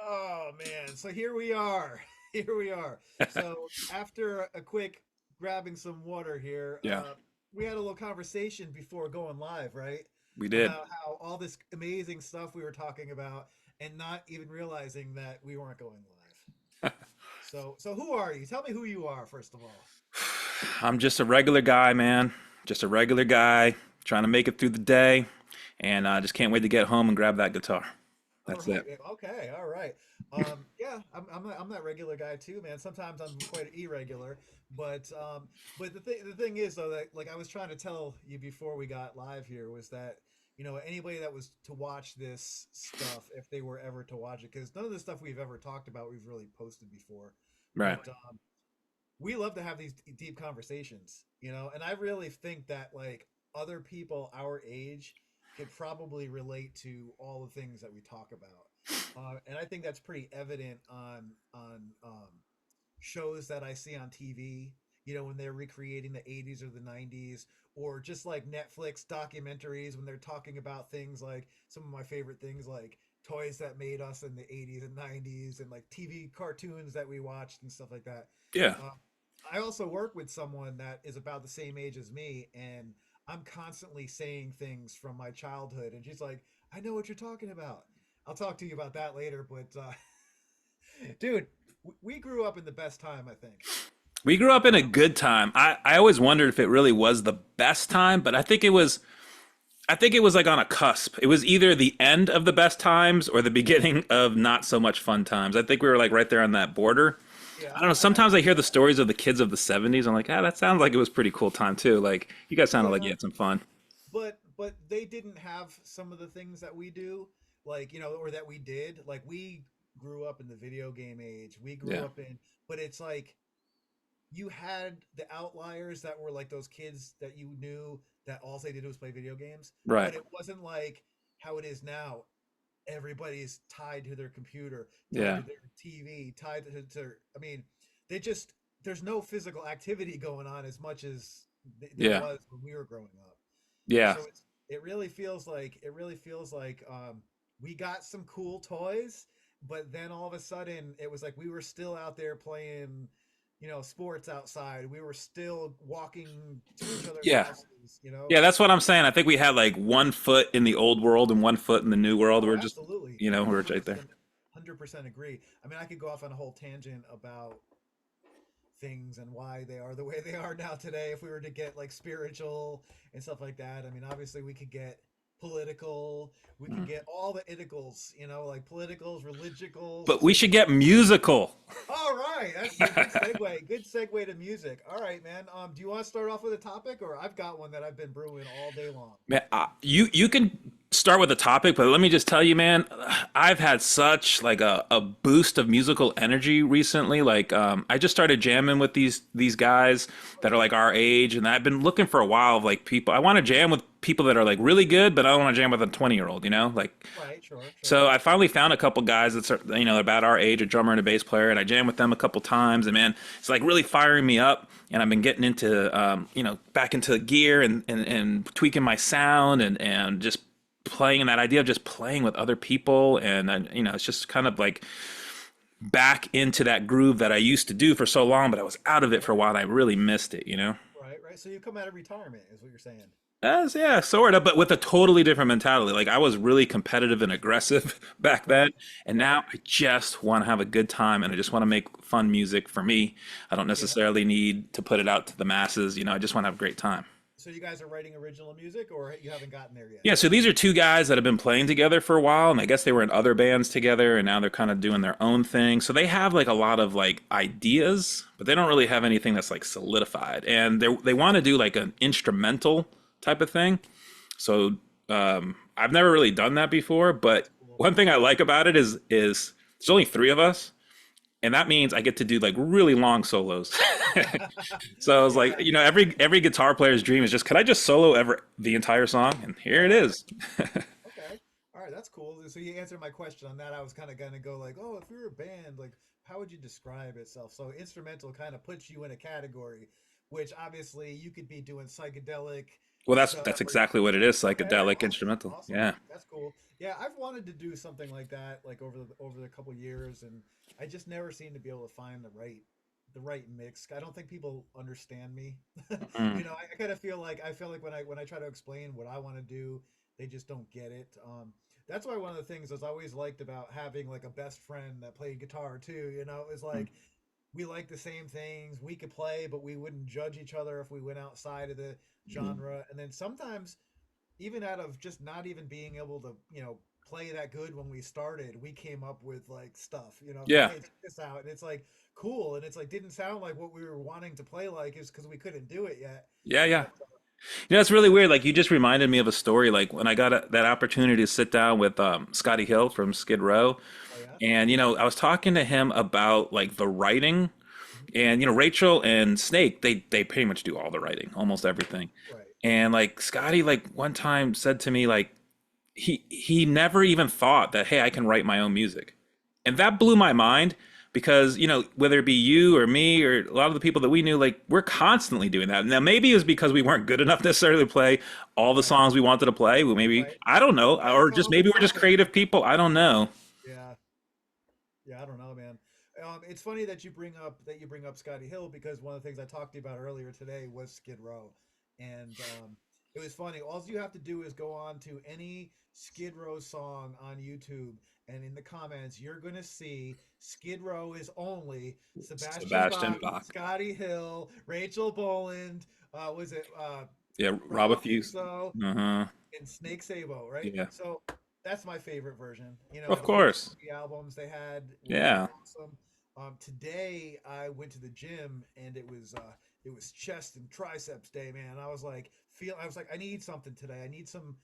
Oh man, so here we are. Here we are. So after a quick grabbing some water here, Yeah, we had a little conversation before going live, right? we did. About how all this amazing stuff we were talking about and not even realizing that we weren't going live. So who are you? Tell me who you are first of all. I'm just a regular guy, man. Just a regular guy trying to make it through the day, and I just can't wait to get home and grab that guitar. All That's right. it. Okay. All right. Yeah, I'm that regular guy too, man. Sometimes I'm quite irregular, but the thing is though that like I was trying to tell you before we got live here was that anybody that was to watch this stuff if they were ever to watch it because none of the stuff we've ever talked about we've really posted before, Right. but we love to have these deep conversations, and I really think that like other people our age could probably relate to all the things that we talk about. And I think that's pretty evident on shows that I see on TV, when they're recreating the 80s or the 90s, or just like Netflix documentaries when they're talking about things like some of my favorite things like toys that made us in the 80s and 90s and like TV cartoons that we watched and stuff like that. Yeah. Uh, I also work with someone that is about the same age as me, and I'm constantly saying things from my childhood, and she's like, "I know what you're talking about." I'll talk to you about that later, but dude, we grew up in the best time, I think. We grew up in a good time. I always wondered if it really was the best time, but I think it was like on a cusp. It was either the end of the best times or the beginning of not so much fun times. I think we were like right there on that border. Yeah, I don't know. I Sometimes I agree hear with the that. stories of the kids of the 70s. I'm like, that sounds like it was a pretty cool time too. Like, you guys sounded like you Yeah, had some fun. but they didn't have some of the things that we do, like or that we did. Like we grew up in the video game age. We grew Yeah. up in, but it's like you had the outliers that were like those kids that you knew that all they did was play video games, Right. but it wasn't like how it is now. Everybody's tied to their computer, tied Yeah. to their TV, tied to I mean, they just there's no physical activity going on as much as there Yeah. was when we were growing up. Yeah. So it really feels like we got some cool toys, but then all of a sudden it was like we were still out there playing, sports outside. We were still walking to each other's Yeah. houses. Yeah, that's what I'm saying. I think we had like 1 foot in the old world and 1 foot in the new world. Oh, We're just, absolutely. we're right there. 100% agree. I mean, I could go off on a whole tangent about things and why they are the way they are now today if we were to get like spiritual and stuff like that. I mean, obviously we could get political, we could Mm. get all the iticals, like politicals, religicals, But we should get musical. all right, that's a good segue. Good segue to music. All right, man. Do you want to start off with a topic, or I've got one that I've been brewing all day long? Man, you can start with a topic, but let me just tell you, man, I've had such like a boost of musical energy recently. Like, I just started jamming with these guys that are Okay. like our age, and I've been looking for a while of like people. I want to jam with people that are like really good, but I don't want to jam with a 20-year-old. Like. Right. Sure. Sure. So I finally found a couple guys that's about our age, a drummer and a bass player, and I jammed with them a couple times. And man, it's like really firing me up. And I've been getting into back into gear and tweaking my sound and just playing. And that idea of just playing with other people and it's just kind of like back into that groove that I used to do for so long, but I was out of it for a while. And I really missed it. Right. Right. So you come out of retirement, is what you're saying. As yeah, sort of, but with a totally different mentality. Like I was really competitive and aggressive back then, Right. and Right. now I just want to have a good time and I just want to make fun music for me. I don't Yeah. necessarily need to put it out to the masses. I just want to have a great time. So you guys are writing original music, or you haven't gotten there yet? Yeah, so these are two guys that have been playing together for a while, and I guess they were in other bands together, and now they're kind of doing their own thing. So they have like a lot of like ideas, but they don't really have anything that's like solidified. And they want to do like an instrumental type of thing. So I've never really done that before, but That's cool. one thing I like about it is there's only three of us, and that means I get to do like really long solos. So I was like, Yeah. every guitar player's dream is just, could I just solo ever the entire song? And here it Right. is. Okay. All right. That's cool. So you answered my question on that. I was kind of gonna go like, oh, if we were a band, like, how would you describe itself? So instrumental kind of puts you in a category, which obviously you could be doing psychedelic, Well, So that's exactly what it is, okay, psychedelic awesome, instrumental. awesome. Yeah. That's cool. Yeah, I've wanted to do something like that, like over the couple years, and I just never seem to be able to find the right mix. I don't think people understand me. Mm. You know, I kind of feel like when I try to explain what I want to do, they just don't get it. That's why one of the things I always liked about having like a best friend that played guitar too. You know, is Mm. like we like the same things. We could play, but we wouldn't judge each other if we went outside of the genre. And then sometimes even out of just not even being able to, play that good when we started, we came up with like stuff, it's like, Yeah. hey, check this out. And it's like cool. And it's like, didn't sound like what we were wanting to play like is because we couldn't do it yet. Yeah, yeah. But You know, it's really weird. Like you just reminded me of a story. Like when I got that opportunity to sit down with Scotty Hill from Skid Row, oh, yeah. and I was talking to him about like the writing, Mhm. and Rachel and Snake, they pretty much do all the writing, almost everything. Right. And like Scotty, like one time said to me, like he never even thought that, hey, I can write my own music. And that blew my mind because, whether it be you or me or a lot of the people that we knew, like we're constantly doing that. Now maybe it was because we weren't good enough necessarily to play all the Right. songs we wanted to play. Well, maybe, Right. I don't know, Yeah, or come just up with maybe we're just something. creative people. I don't know. Yeah. Yeah, I don't know, man. It's funny that you bring up Scotty Hill because one of the things I talked to you about earlier today was Skid Row, and it was funny. All you have to do is go on to any Skid Row song on YouTube, and in the comments, you're gonna see Skid Row is only Sebastian Sebastian Bach, Bach. Scotty Hill, Rachel Boland, was it Yeah, Rob Rob Fuse. Fuso, Uh-huh. and Snake Sabo, right? Yeah. So that's my favorite version. Of The first course. three albums they had were Yeah. awesome. Today I went to the gym and it was chest and triceps day, man. I was like, I need something today. I need some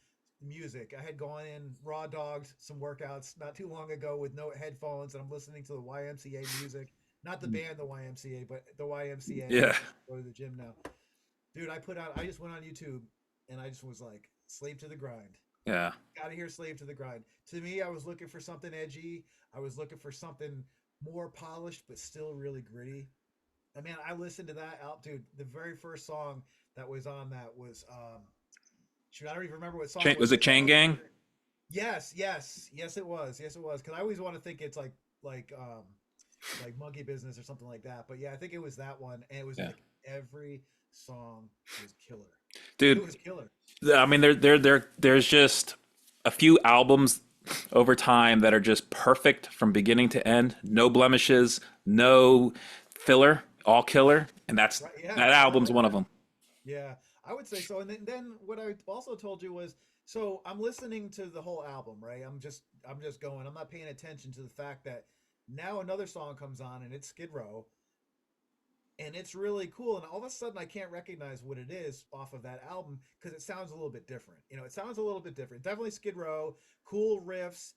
music. I had gone in raw dogged some workouts not too long ago with no headphones, and I'm listening to the YMCA music. Not the band, the YMCA, but the YMCA. Yeah. I just go to the gym now, dude. I just went on YouTube and I just was like, slave to the grind. Yeah. Got to hear slave to the grind. To me, I was looking for something edgy. I was looking for something more polished, but still really gritty. And man, I listened to that out, dude. The very first song that was on that was, shoot, I don't even remember what song it was, Was it but Chain Gang? yes, it was. Yes, it was. Because I always want to think it's like, like Monkey Business or something like that. But yeah, I think it was that one. And it was Yeah. like every song was killer. It Dude, was killer. I mean, there's just a few albums over time that are just perfect from beginning to end. No blemishes, no filler, all killer, and Right. that Yeah. No, album's yeah. one of them. Yeah, I would say so. And then what I also told you was, so I'm listening to the whole album, right? I'm just going. I'm not paying attention to the fact that now another song comes on and it's Skid Row, and it's really cool. And all of a sudden, I can't recognize what it is off of that album because it sounds a little bit different. It sounds a little bit different. Definitely Skid Row, cool riffs,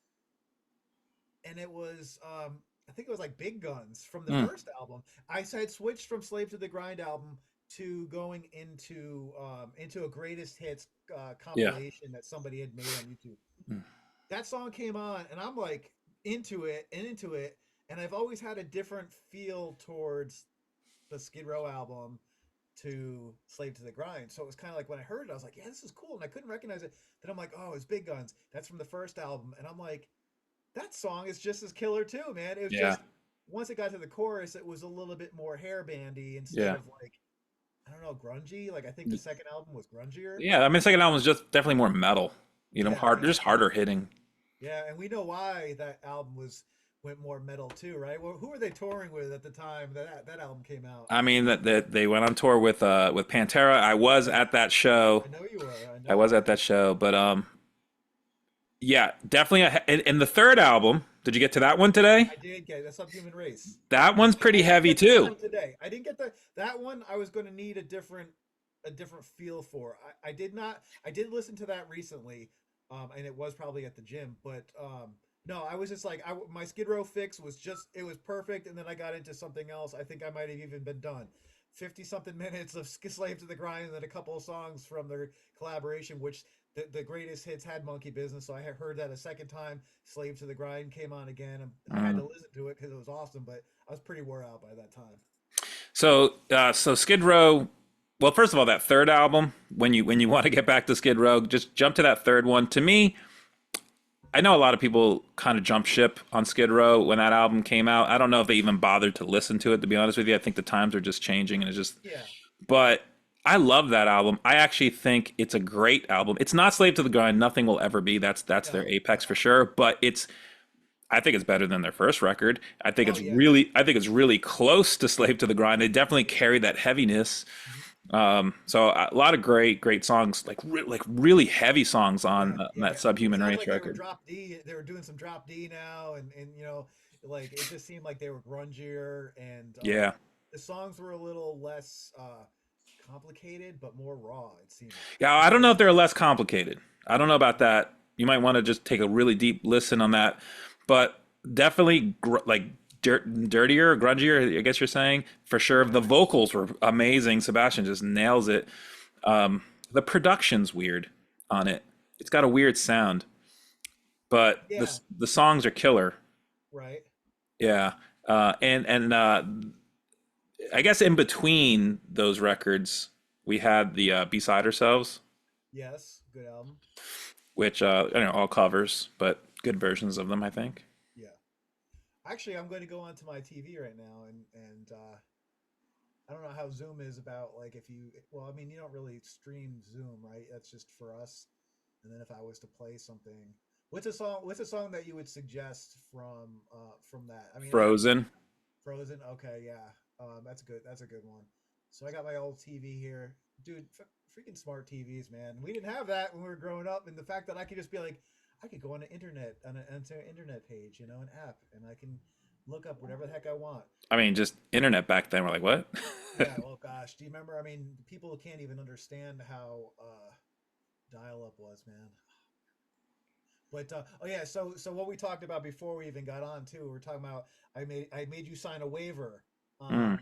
and it was I think it was like Big Guns from the Mm, first album. I had switched from Slave to the Grind album to going into a greatest hits yeah. compilation that somebody had made on YouTube. Mm. That song came on and I'm like into it, and I've always had a different feel towards the Skid Row album to Slave to the Grind. So it was kind of like when I heard it, I was like, yeah, this is cool. And I couldn't recognize it. Then I'm like, oh, it's Big Guns. That's from the first album. And I'm like, that song is just as killer too, man. It was Yeah. just once it got to the chorus, it was a little bit more hair bandy instead Yeah. of like, I don't know, grungy. Like I think the second album was grungier. Yeah. I mean, second album was just definitely more metal. Yeah, Hard, yeah, just harder hitting. yeah. And we know why that album was went more metal too, right? Well, who were they touring with at the time that album came out? I mean, that they went on tour with Pantera. I was Yeah, at that show. I know you were. I I know was you at were. that show, but yeah, definitely. In the third album, did you get to that one today? I did get the Subhuman Race. That one's pretty I didn't heavy get to that too. one today. I didn't get that one. I was going to need a different feel for. I did not. I did listen to that recently, and it was probably at the gym. But no, I was just like, my Skid Row fix was just it was perfect, and then I got into something else. I think I might have even been done. 50 something minutes of Slave to the Grind and then a couple of songs from their collaboration, which the greatest hits had Monkey Business. So I had heard that a second time. Slave to the Grind came on again. And I had Mm. to listen to it because it was awesome, but I was pretty wore out by that time. So Skid Row. Well, first of all, that third album, when you want to get back to Skid Row, just jump to that third one. To me, I know a lot of people kind of jump ship on Skid Row when that album came out. I don't know if they even bothered to listen to it, to be honest with you. I think the times are just changing and it's just, Yeah, but I love that album. I actually think it's a great album. It's not Slave to the Grind. Nothing will ever be. That's their no, apex for no. sure. But I think it's better than their first record. Oh yeah. I think it's really close to Slave to the Grind. They definitely carry that heaviness. Mhm. So a lot of great songs, like really heavy songs Yeah, on yeah. that It Subhuman sounds Race like they were record. drop D. They were doing some drop D now, and like it just seemed like they were grungier, and Yeah, the songs were a little less complicated, but more raw. It seemed like, yeah. I don't know if they're less complicated. I don't know about that. You might want to just take a really deep listen on that, but definitely like dirtier, grungier. I guess you're saying for sure. The right? vocals were amazing. Sebastian just nails it. The production's weird on it. It's got a weird sound, but Yeah, the songs are killer. right. Yeah, and I guess in between those records, we had the beside ourselves, Yes, good album. which I don't know, all covers, but good versions of them, I think. Yeah. Actually, I'm going to go onto my TV right now, and I don't know how Zoom is about like if you. Well, I mean, you don't really stream Zoom, right? That's just for us. And then if I was to play something, what's a song? What's a song that you would suggest from that? I mean, I Frozen. Frozen. Okay, yeah, that's good. That's a good one. So I got my old TV here, dude. Freaking smart TVs, man. We didn't have that when we were growing up, and the fact that I could just be like, I could go on the internet on an internet page, an app, and I can look up whatever the heck I want. I mean, just internet back then. We're like, what? Yeah. Well, gosh, do you remember? I mean, people can't even understand how dial up was, man. But oh yeah, so what we talked about before we even got on too, we are talking about I made you sign a waiver. Mm.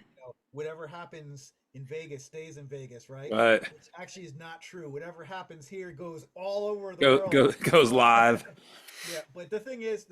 Whatever happens in Vegas stays in Vegas, right? But Which actually is not true. Whatever happens here goes all over the world. goes live. Yeah, but the thing is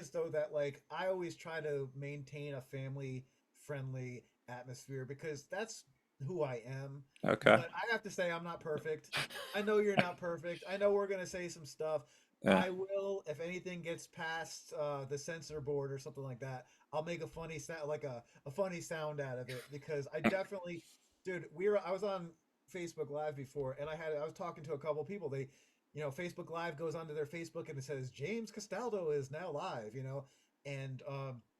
though that like I always try to maintain a family friendly atmosphere because that's who I am. Okay. But I have to say I'm not perfect. I know you're not perfect. I know we're gonna say some stuff. Yeah. I will, if anything gets past the censor board or something like that, I'll make a funny sound, like a funny sound out of it because I definitely, dude, I was on Facebook Live before and I was talking to a couple people. Facebook Live goes onto their Facebook and it says James Castaldo is now live, and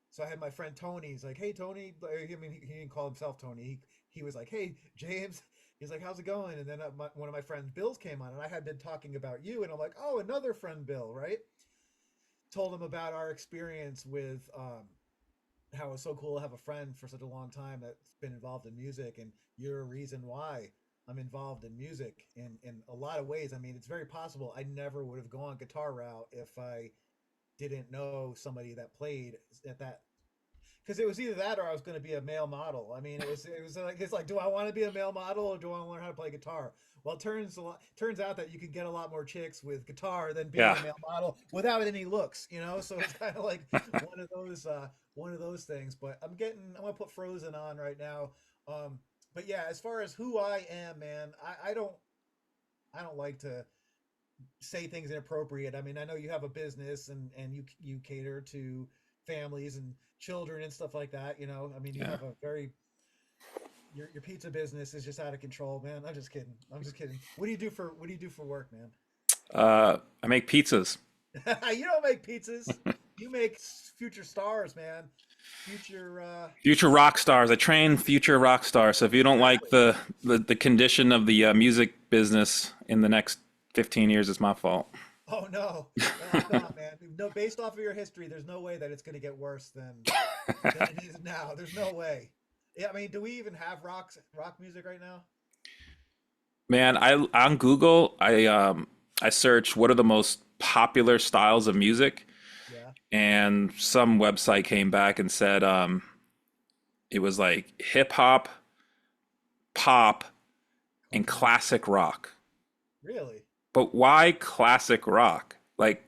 so I had my friend Tony. He's like, "Hey Tony," I mean he didn't call himself Tony. He was like, "Hey James." He's like, "How's it going?" And then one of my friends, Bill's, came on, and I had been talking about you, and I'm like, "Oh, another friend, Bill, right?" Told him about our experience with how it was so cool to have a friend for such a long time that's been involved in music, and you're a reason why I'm involved in music in a lot of ways. I mean, it's very possible I never would have gone guitar route if I didn't know somebody that played at that, because it was either that or I was going to be a male model. I mean, it was like it's like, do I want to be a male model or do I want to learn how to play guitar? Well, turns out that you can get a lot more chicks with guitar than being Yeah. a male model without any looks. So it's kind of like one of those things. But I'm gonna put Frozen on right now. But yeah, as far as who I am, man, I don't like to say things inappropriate. I mean, I know you have a business and you cater to families and children and stuff like that. I mean, you Yeah. have a very your pizza business is just out of control, man. I'm just kidding. I'm just kidding. What do you do for work, man? I make pizzas. You don't make pizzas. You make future stars, man. Future Future rock stars. I train future rock stars. So if you don't like exactly. the condition of the music business in the next 15 years, it's my fault. Oh no. No, I thought, man. No, based off of your history, there's no way that it's going to get worse than it is now. There's no way. Yeah, I mean, do we even have rock music right now? Man, I on Google, I search what are the most popular styles of music, Yeah. and some website came back and said it was like hip hop, pop, and Okay. classic rock. Really? But why classic rock? Like,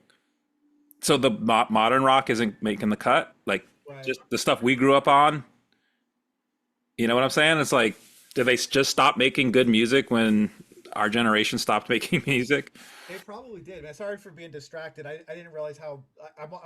so the modern rock isn't making the cut? Like, Right. just the stuff we grew up on? You know what I'm saying? It's like, Did they just stop making good music when our generation stopped making music? They probably did, man. Sorry for being distracted. I didn't realize how I'm